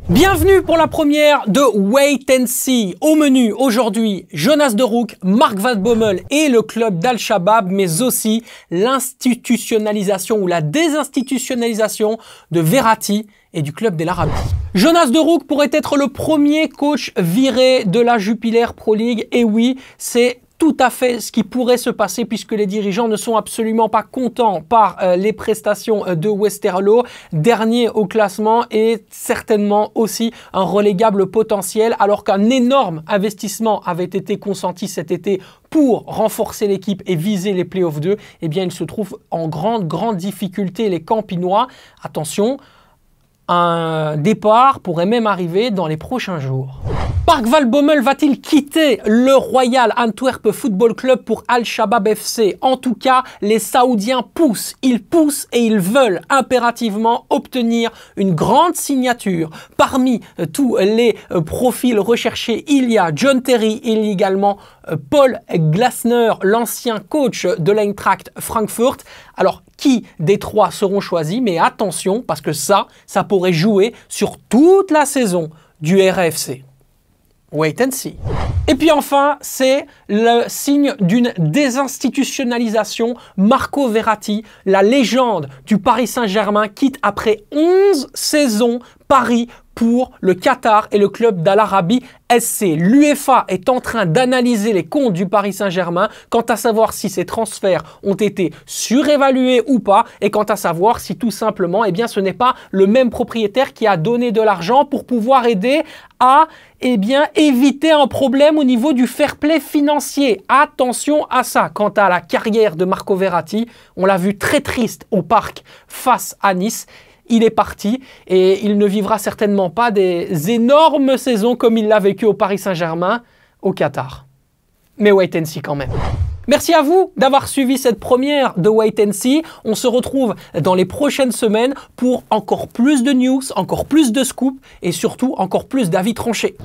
Bienvenue pour la première de Wait and See. Au menu aujourd'hui, Jonas de Rook, Mark Van Bommel et le club d'Al-Shabaab, mais aussi l'institutionnalisation ou la désinstitutionnalisation de Verratti et du club d'El Arabi. Jonas de Rook pourrait être le premier coach viré de la Jupiler Pro League. Et oui, c'est tout à fait ce qui pourrait se passer puisque les dirigeants ne sont absolument pas contents par les prestations de Westerlo, dernier au classement et certainement aussi un relégable potentiel, alors qu'un énorme investissement avait été consenti cet été pour renforcer l'équipe et viser les playoffs 2, eh bien il se trouve en grande difficulté les Campinois. Attention, un départ pourrait même arriver dans les prochains jours. Mark Van Bommel va-t-il quitter le Royal Antwerp Football Club pour Al-Shabaab FC? En tout cas, les Saoudiens poussent et ils veulent impérativement obtenir une grande signature. Parmi tous les profils recherchés, il y a John Terry, il y a également Paul Glasner, l'ancien coach de l'Eintracht Frankfurt. Alors, qui des trois seront choisis? Mais attention, parce que ça pourrait jouer sur toute la saison du RAFC. Wait and see. Et puis enfin, c'est le signe d'une désinstitutionnalisation. Marco Verratti, la légende du Paris Saint-Germain, quitte après 11 saisons Paris pour le Qatar et le club d'Al Arabi SC. L'UEFA est en train d'analyser les comptes du Paris Saint-Germain quant à savoir si ces transferts ont été surévalués ou pas et quant à savoir si tout simplement ce n'est pas le même propriétaire qui a donné de l'argent pour pouvoir aider à éviter un problème au niveau du fair play financier. Attention à ça. Quant à la carrière de Marco Verratti, on l'a vu très triste au parc face à Nice. Il est parti et il ne vivra certainement pas des énormes saisons comme il l'a vécu au Paris Saint-Germain au Qatar. Mais wait and see quand même. Merci à vous d'avoir suivi cette première de Wait and See. On se retrouve dans les prochaines semaines pour encore plus de news, encore plus de scoops et surtout encore plus d'avis tranchés.